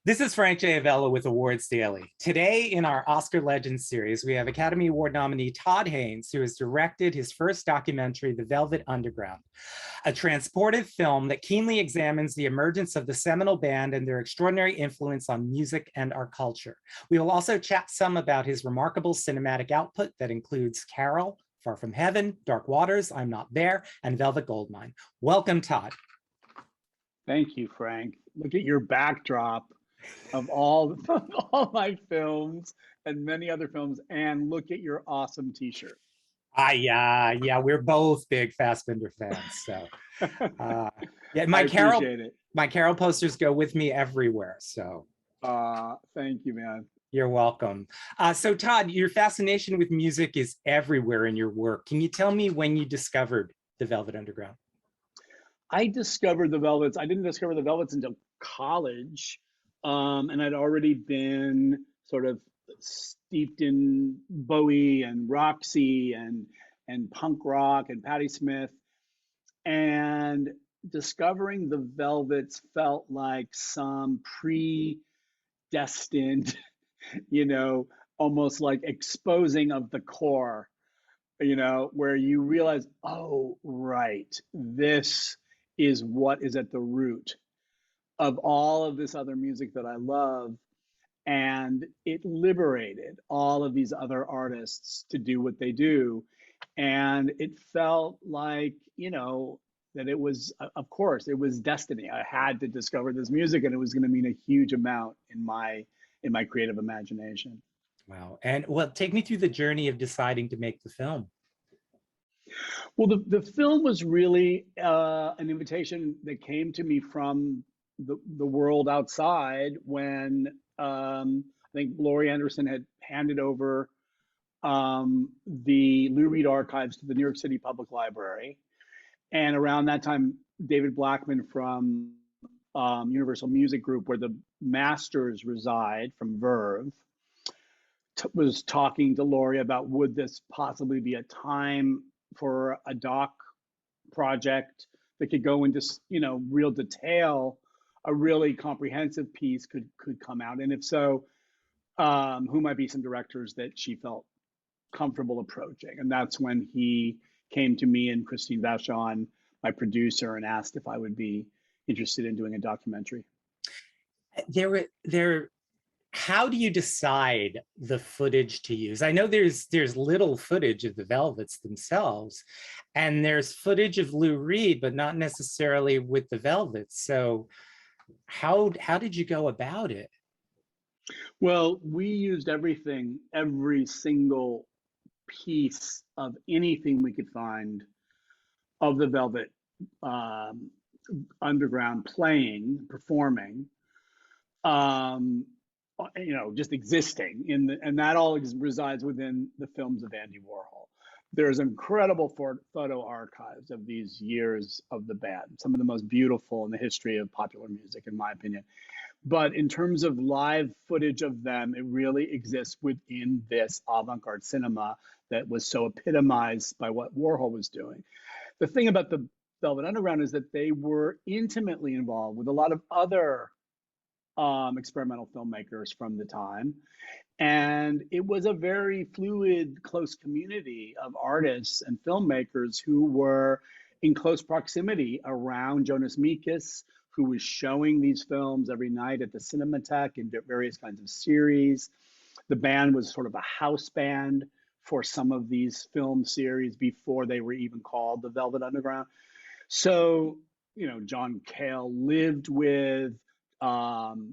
This is Frank J. Avella with Awards Daily. Today, in our Oscar Legends series, we have Academy Award nominee Todd Haynes, who has directed his first documentary, The Velvet Underground, a transportive film that keenly examines the emergence of the seminal band and their extraordinary influence on music and our culture. We will also chat some about his remarkable cinematic output that includes Carol, Far From Heaven, Dark Waters, I'm Not There, and Velvet Goldmine. Welcome, Todd. Thank you, Frank. Look at your backdrop of all my films and many other films, and look at your awesome T-shirt. Yeah, we're both big Fassbinder fans. So, yeah, I appreciate it. My Carol posters go with me everywhere. So, thank you, man. You're welcome. So, Todd, your fascination with music is everywhere in your work. Can you tell me when you discovered the Velvet Underground? I discovered the Velvets. I didn't discover the Velvets until college. And I'd already been sort of steeped in Bowie and Roxy and punk rock and Patti Smith. And discovering the Velvets felt like some predestined, almost like exposing of the core, where you realize, oh, right, this is what is at the root of all of this other music that I love. And it liberated all of these other artists to do what they do. And it felt like, that it was, of course, it was destiny. I had to discover this music, and it was going to mean a huge amount in my creative imagination. Wow. And well, take me through the journey of deciding to make the film. Well, the film was really an invitation that came to me from the world outside when I think Laurie Anderson had handed over the Lou Reed archives to the New York City Public Library. And around that time, David Blackman from Universal Music Group, where the masters reside, from Verve, was talking to Laurie about, would this possibly be a time for a doc project that could go into real detail. A really comprehensive piece could come out, and if so, who might be some directors that she felt comfortable approaching. And that's when he came to me and Christine Vachon, my producer, and asked if I would be interested in doing a documentary. How do you decide the footage to use? I know there's little footage of the Velvets themselves, and there's footage of Lou Reed, but not necessarily with the Velvets. So how did you go about it? Well, we used everything, every single piece of anything we could find of the Velvet Underground playing, performing, just existing and that all resides within the films of Andy Warhol. There's incredible photo archives of these years of the band, some of the most beautiful in the history of popular music, in my opinion. But in terms of live footage of them, it really exists within this avant-garde cinema that was so epitomized by what Warhol was doing. The thing about the Velvet Underground is that they were intimately involved with a lot of other experimental filmmakers from the time. And it was a very fluid, close community of artists and filmmakers who were in close proximity around Jonas Mekas, who was showing these films every night at the Cinematheque in various kinds of series. The band was sort of a house band for some of these film series before they were even called the Velvet Underground. So, John Cale lived with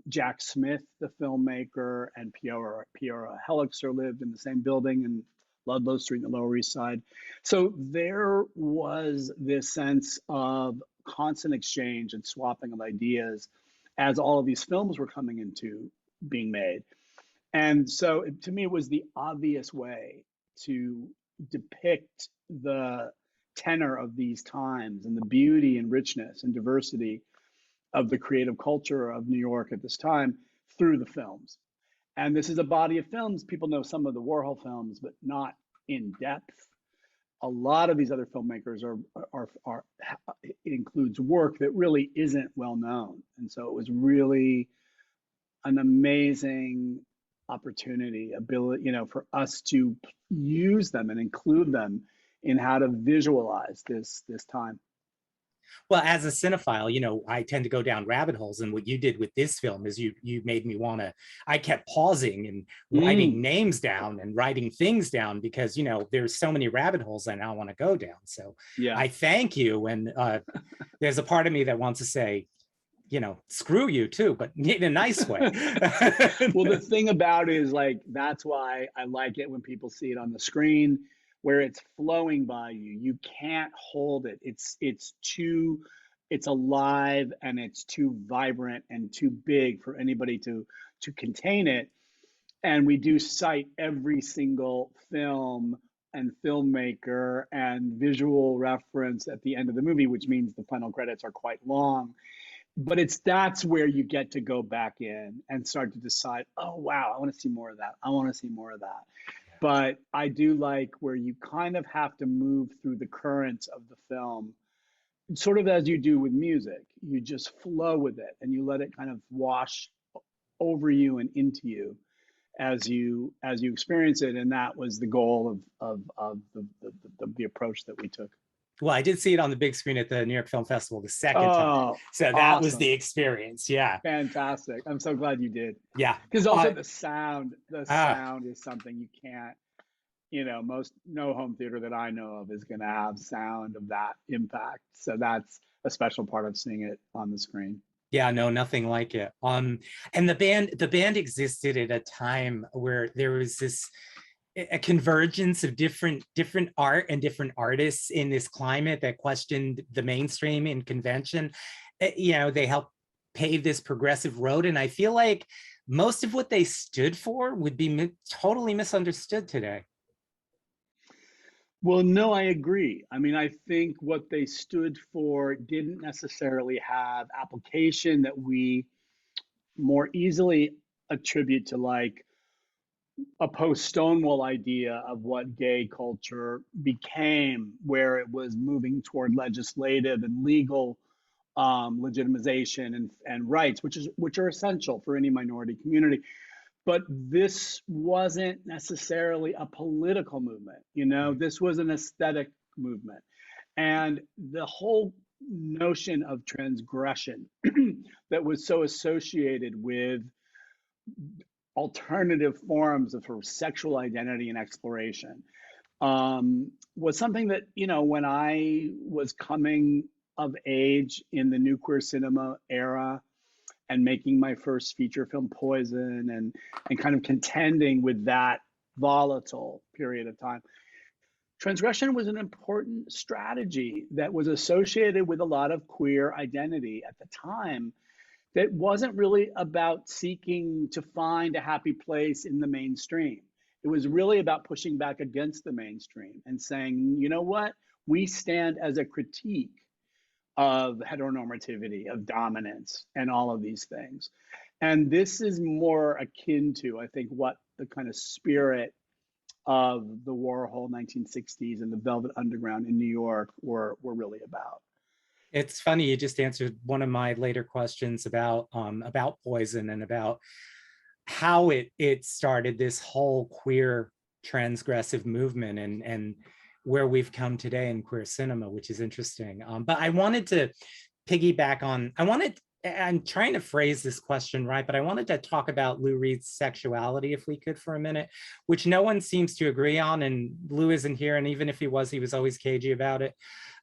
Jack Smith, the filmmaker, and Piera Helixer lived in the same building in Ludlow Street in the Lower East Side. So there was this sense of constant exchange and swapping of ideas as all of these films were coming into being made. And so to me, it was the obvious way to depict the tenor of these times and the beauty and richness and diversity of the creative culture of New York at this time through the films. And this is a body of films. People know some of the Warhol films, but not in depth. A lot of these other filmmakers it includes work that really isn't well known. And so it was really an amazing opportunity, ability, for us to use them and include them in how to visualize this time. Well, as a cinephile, I tend to go down rabbit holes, and what you did with this film is you made me want to. I kept pausing and writing names down and writing things down because there's so many rabbit holes I now want to go down. So Yeah, I thank you, and there's a part of me that wants to say, screw you too, but in a nice way. well, the thing about it is, like, that's why I like it when people see it on the screen, where it's flowing by you. You can't hold it. It's alive, and it's too vibrant and too big for anybody to contain it. And we do cite every single film and filmmaker and visual reference at the end of the movie, which means the final credits are quite long. But that's where you get to go back in and start to decide, oh wow, I want to see more of that. I want to see more of that. But I do like where you kind of have to move through the currents of the film, sort of as you do with music. You just flow with it and you let it kind of wash over you and into you as you experience it. And that was the goal of the approach that we took. Well, I did see it on the big screen at the New York Film Festival the second time. So that awesome. was the experience. Yeah. Fantastic. I'm so glad you did. Yeah. Because also the sound is something you can't, no home theater that I know of is going to have sound of that impact. So that's a special part of seeing it on the screen. Yeah, no, nothing like it. And the band existed at a time where there was a convergence of different art and different artists in this climate that questioned the mainstream and convention. They helped pave this progressive road, and I feel like most of what they stood for would be totally misunderstood today. Well, no, I agree. I mean, I think what they stood for didn't necessarily have application that we more easily attribute to, like, a post-Stonewall idea of what gay culture became, where it was moving toward legislative and legal legitimization and rights, which are essential for any minority community. But this wasn't necessarily a political movement. This was an aesthetic movement. And the whole notion of transgression that was so associated with alternative forms of sort of sexual identity and exploration was something that, when I was coming of age in the new queer cinema era and making my first feature film, Poison, and kind of contending with that volatile period of time, transgression was an important strategy that was associated with a lot of queer identity at the time, that wasn't really about seeking to find a happy place in the mainstream. It was really about pushing back against the mainstream and saying, you know what, we stand as a critique of heteronormativity, of dominance, and all of these things. And this is more akin to, I think, what the kind of spirit of the Warhol 1960s and the Velvet Underground in New York were really about. It's funny, you just answered one of my later questions about Poison and about how it started this whole queer transgressive movement and where we've come today in queer cinema, which is interesting. But I wanted to piggyback on, I'm trying to phrase this question right, but I wanted to talk about Lou Reed's sexuality, if we could, for a minute, which no one seems to agree on, and Lou isn't here, and even if he was always cagey about it.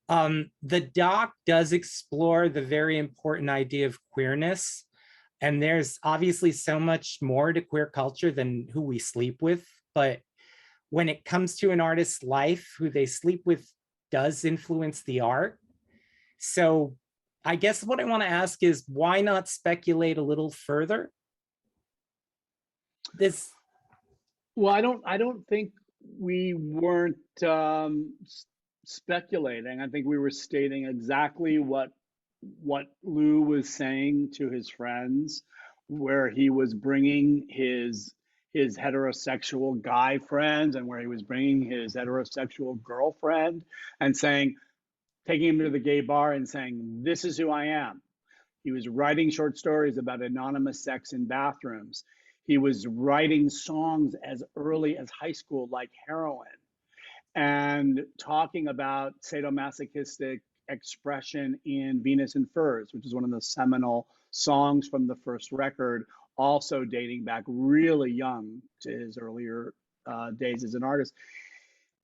The doc does explore the very important idea of queerness, and there's obviously so much more to queer culture than who we sleep with, but when it comes to an artist's life, who they sleep with does influence the art. So I guess what I want to ask is, why not speculate a little further? Well, I don't think we weren't speculating. I think we were stating exactly what Lou was saying to his friends, where he was bringing his heterosexual guy friends and where he was bringing his heterosexual girlfriend and saying, taking him to the gay bar and saying, this is who I am. He was writing short stories about anonymous sex in bathrooms. He was writing songs as early as high school, like Heroin, and talking about sadomasochistic expression in Venus in Furs, which is one of the seminal songs from the first record, also dating back really young to his earlier days as an artist.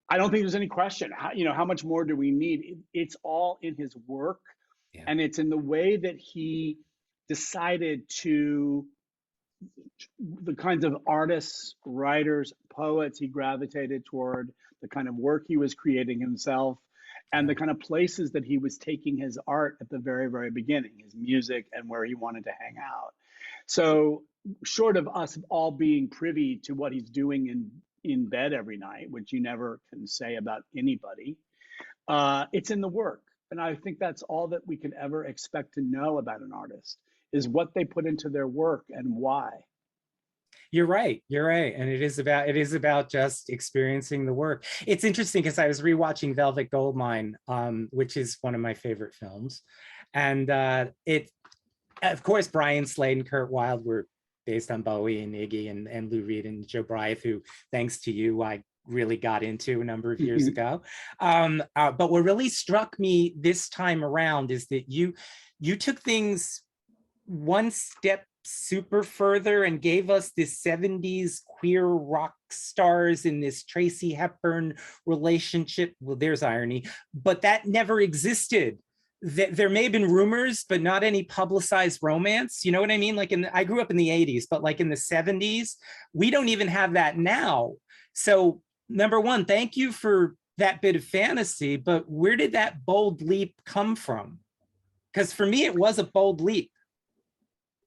I don't think there's any question. How much more do we need? It's all in his work, Yeah. and it's in the way that he decided to, the kinds of artists, writers, poets he gravitated toward, the kind of work he was creating himself, and the kind of places that he was taking his art at the very, very beginning, his music and where he wanted to hang out. So short of us all being privy to what he's doing in bed every night, which you never can say about anybody, it's in the work. And I think that's all that we can ever expect to know about an artist, is what they put into their work and why. You're right. You're right. And it is about just experiencing the work. It's interesting because I was rewatching Velvet Goldmine, which is one of my favorite films. And of course, Brian Slade and Kurt Wilde were based on Bowie and Iggy and Lou Reed and Joe Bryant, who, thanks to you, I really got into a number of years ago. But what really struck me this time around is that you took things one step super further and gave us this 70s queer rock stars in this Tracy Hepburn relationship. Well, there's irony, but that never existed. There may have been rumors, but not any publicized romance. You know what I mean? Like I grew up in the 80s, but like in the 70s, we don't even have that now. So number one, thank you for that bit of fantasy, but where did that bold leap come from? Because for me, it was a bold leap.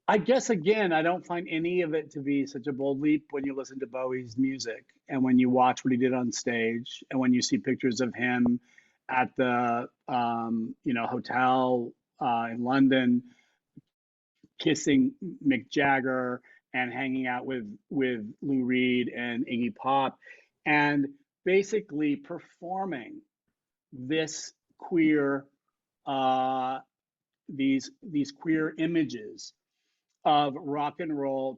I guess, again, I don't find any of it to be such a bold leap when you listen to Bowie's music and when you watch what he did on stage and when you see pictures of him at the hotel in London kissing Mick Jagger and hanging out with Lou Reed and Iggy Pop, and basically performing this queer these queer images of rock and roll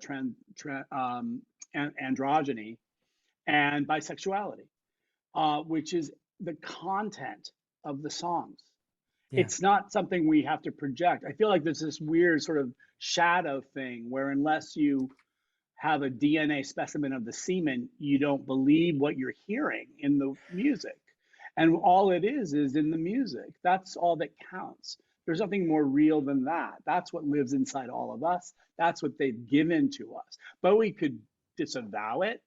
androgyny and bisexuality, which is the content of the songs. Yeah. It's not something we have to project. I feel like there's this weird sort of shadow thing where unless you have a DNA specimen of the semen, you don't believe what you're hearing in the music. And all it is in the music. That's all that counts. There's nothing more real than that. That's what lives inside all of us. That's what they've given to us. Bowie could disavow it,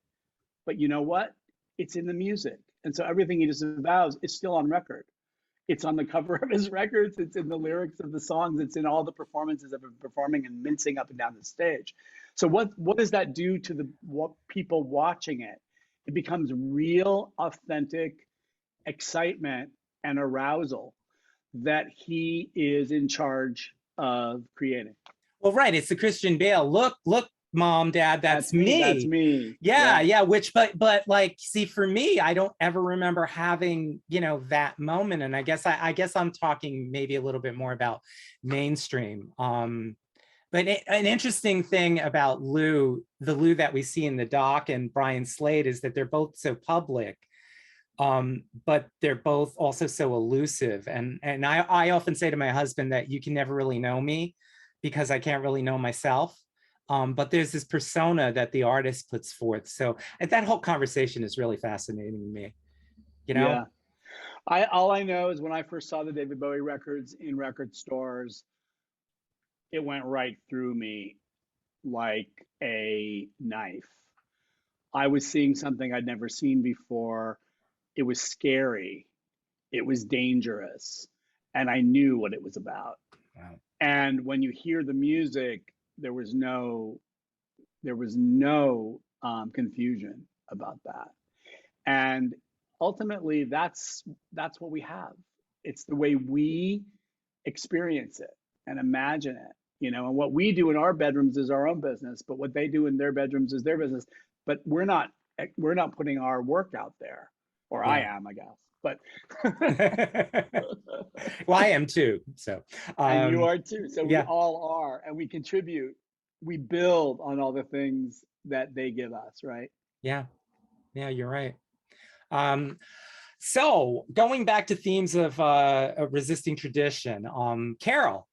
but you know what? It's in the music. And so everything he disavows is still on record. It's on the cover of his records. It's in the lyrics of the songs. It's in all the performances of him performing and mincing up and down the stage. So what does that do to what people watching it? It becomes real, authentic excitement and arousal that he is in charge of creating. Well, right. It's the Christian Bale. Look, mom, dad, that's me. That's me. Yeah. Which, but like, see, for me, I don't ever remember having, that moment. And I guess I'm talking maybe a little bit more about mainstream. But an interesting thing about the Lou that we see in the doc and Brian Slade is that they're both so public. But they're both also so elusive. And I often say to my husband that you can never really know me because I can't really know myself. But there's this persona that the artist puts forth. So that whole conversation is really fascinating to me, Yeah. All I know is when I first saw the David Bowie records in record stores, it went right through me like a knife. I was seeing something I'd never seen before. It was scary. It was dangerous. And I knew what it was about. Wow. And when you hear the music, there was no confusion about that. And ultimately, that's what we have. It's the way we experience it and imagine it, and what we do in our bedrooms is our own business, but what they do in their bedrooms is their business. But we're not putting our work out there, or yeah. I am, I guess. but Well, I am too. So, and you are too. So we yeah, all are, and we contribute. We build on all the things that they give us, right? yeah, yeah, you're right. Um, so going back to themes of resisting tradition, Carol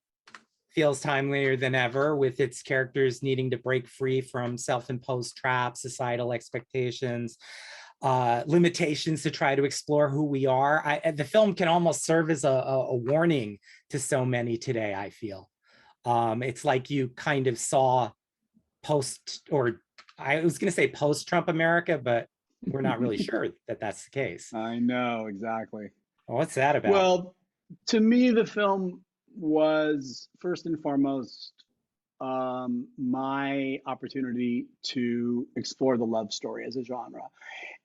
feels timelier than ever with its characters needing to break free from self-imposed traps, societal expectations, limitations to try to explore who we are. The film can almost serve as a warning to so many today, I feel. It's like you kind of saw post, or I was going to say post-Trump America, but we're not really sure that that's the case. I know, exactly. What's that about? Well, to me, the film was first and foremost my opportunity to explore the love story as a genre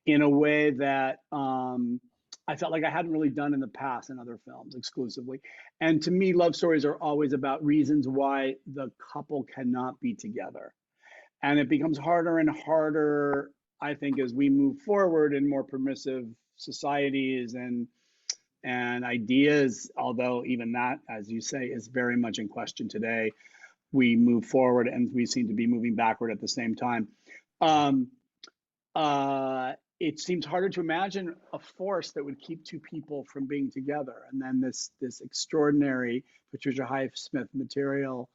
in a way that I felt like I hadn't really done in the past in other films exclusively. And to me, love stories are always about reasons why the couple cannot be together. And it becomes harder and harder, I think, as we move forward in more permissive societies and ideas, although even that, as you say, is very much in question today. We move forward and we seem to be moving backward at the same time. Um, it seems harder to imagine a force that would keep two people from being together. And then this extraordinary Patricia Highsmith material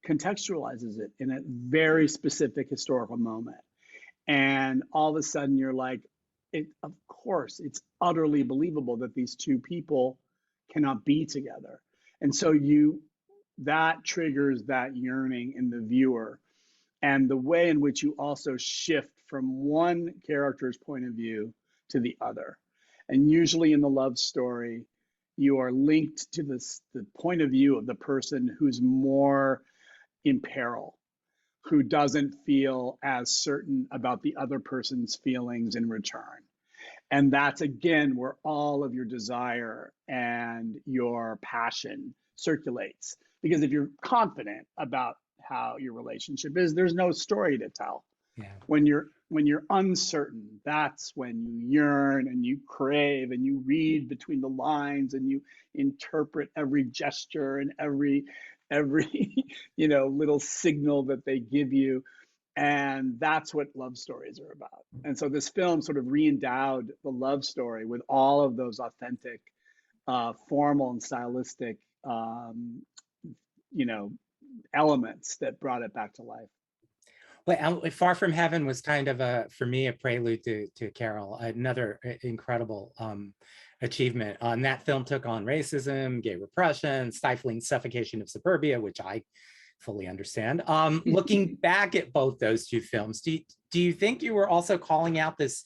contextualizes it in a very specific historical moment. And all of a sudden you're like, of course, it's utterly believable that these two people cannot be together. And so that triggers that yearning in the viewer, and the way in which you also shift from one character's point of view to the other. And usually in the love story, you are linked to the point of view of the person who's more in peril, who doesn't feel as certain about the other person's feelings in return. And that's again where all of your desire and your passion circulates. Because if you're confident about how your relationship is, there's no story to tell. Yeah. When you're uncertain, that's when you yearn and you crave and you read between the lines and you interpret every gesture and every little signal that they give you. And that's what love stories are about. And so this film sort of re-endowed the love story with all of those authentic, formal and stylistic, elements that brought it back to life. Well, Far From Heaven was kind of for me, a prelude to Carol, another incredible achievement. That film took on racism, gay repression, stifling suffocation of suburbia, which I fully understand. Looking back at both those two films, do you think you were also calling out this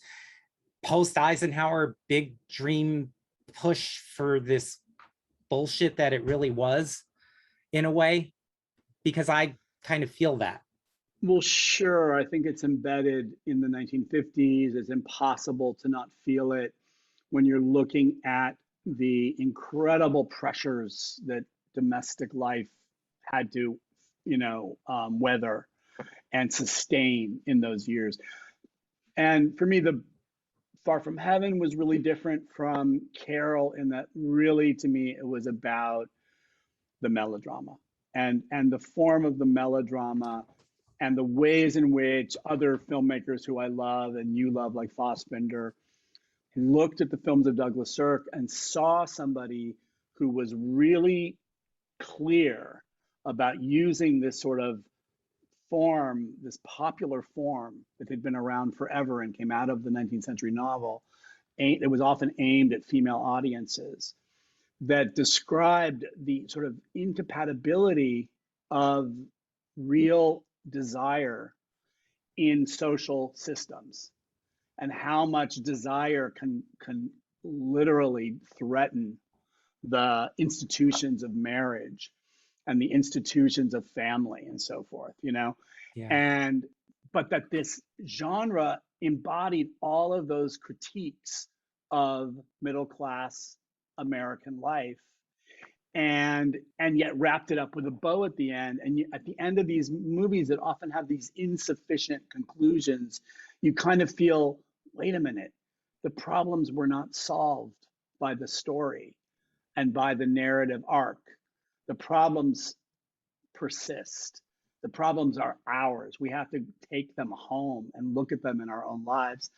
post-Eisenhower big dream push for this bullshit that it really was, in a way? Because I kind of feel that. Well, sure. I think it's embedded in the 1950s. It's impossible to not feel it when you're looking at the incredible pressures that domestic life had to, weather and sustain in those years. And for me, the Far From Heaven was really different from Carol in that really, to me, it was about the melodrama and the form of the melodrama and the ways in which other filmmakers who I love and you love, like Fassbinder, looked at the films of Douglas Sirk and saw somebody who was really clear about using this sort of form, this popular form that had been around forever and came out of the 19th century novel. It was often aimed at female audiences, that described the sort of incompatibility of real desire in social systems and how much desire can literally threaten the institutions of marriage and the institutions of family and so forth, Yeah. But that this genre embodied all of those critiques of middle class American life, and yet wrapped it up with a bow at the end. And at the end of these movies that often have these insufficient conclusions, you kind of feel, wait a minute, the problems were not solved by the story and by the narrative arc. The problems persist. The problems are ours. We have to take them home and look at them in our own lives.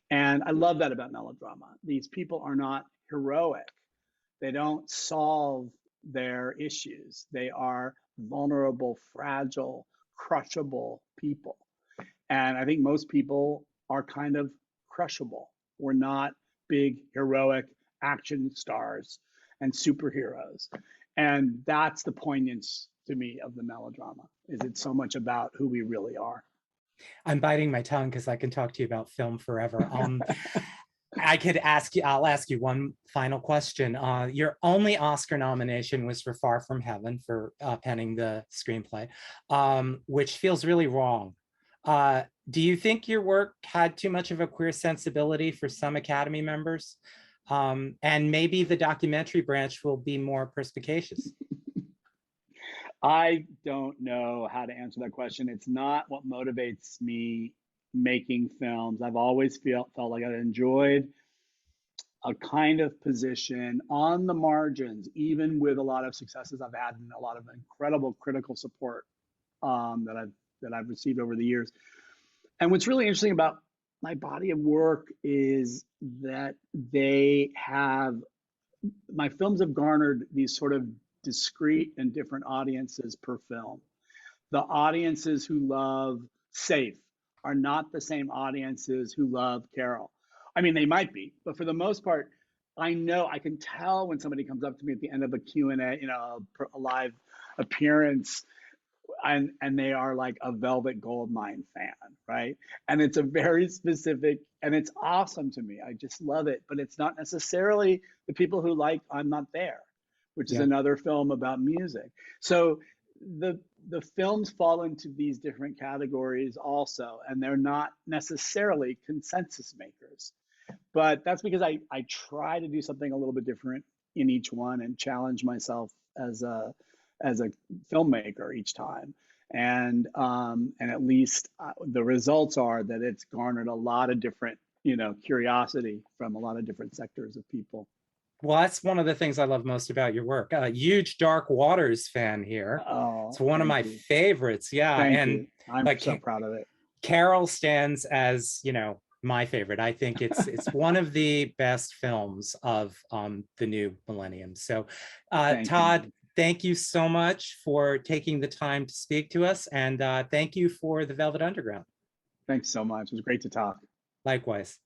And I love that about melodrama. These people are not heroic. They don't solve their issues. They are vulnerable, fragile, crushable people. And I think most people are kind of crushable. We're not big, heroic action stars and superheroes. And that's the poignance to me of the melodrama, is it's so much about who we really are. I'm biting my tongue because I can talk to you about film forever. I'll ask you one final question. Your only Oscar nomination was for Far From Heaven for penning the screenplay, which feels really wrong. Do you think your work had too much of a queer sensibility for some Academy members? And maybe the documentary branch will be more perspicacious. I don't know how to answer that question. It's not what motivates me making films. I've always felt like I enjoyed a kind of position on the margins, even with a lot of successes I've had and a lot of incredible critical support that I've received over the years. And what's really interesting about my body of work is that my films have garnered these sort of discrete and different audiences per film. The audiences who love Safe are not the same audiences who love Carol. I mean, they might be, but for the most part, I know, I can tell when somebody comes up to me at the end of a Q&A, a live appearance, and they are like a Velvet Goldmine fan, right? And it's a very specific, and it's awesome to me. I just love it, but it's not necessarily the people who like I'm Not There, which is another film about music. So the films fall into these different categories also, and they're not necessarily consensus makers. But that's because I try to do something a little bit different in each one and challenge myself as a filmmaker each time. And at least the results are that it's garnered a lot of different, curiosity from a lot of different sectors of people. Well, that's one of the things I love most about your work. A huge Dark Waters fan here. Oh, it's one of my favorites. Yeah. Thank you. I'm so proud of it. Carol stands as, my favorite. I think it's one of the best films of the new millennium. So Todd, thank you so much for taking the time to speak to us. And thank you for the Velvet Underground. Thanks so much. It was great to talk. Likewise.